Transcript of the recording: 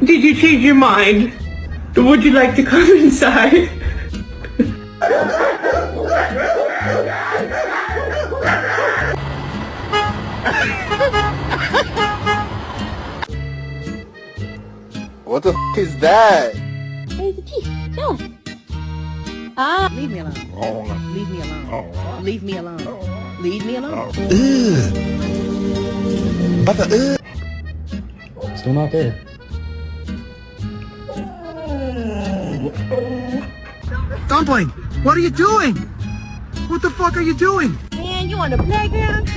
Did you change your mind? Would you like to come inside? What the is that? Hey, the teeth. Show 'em. Ah, leave me alone. Leave me alone. Leave me alone. Leave me alone. Brother, Still not there. Dumpling, what are you doing? What the fuck are you doing? Man, you on the playground?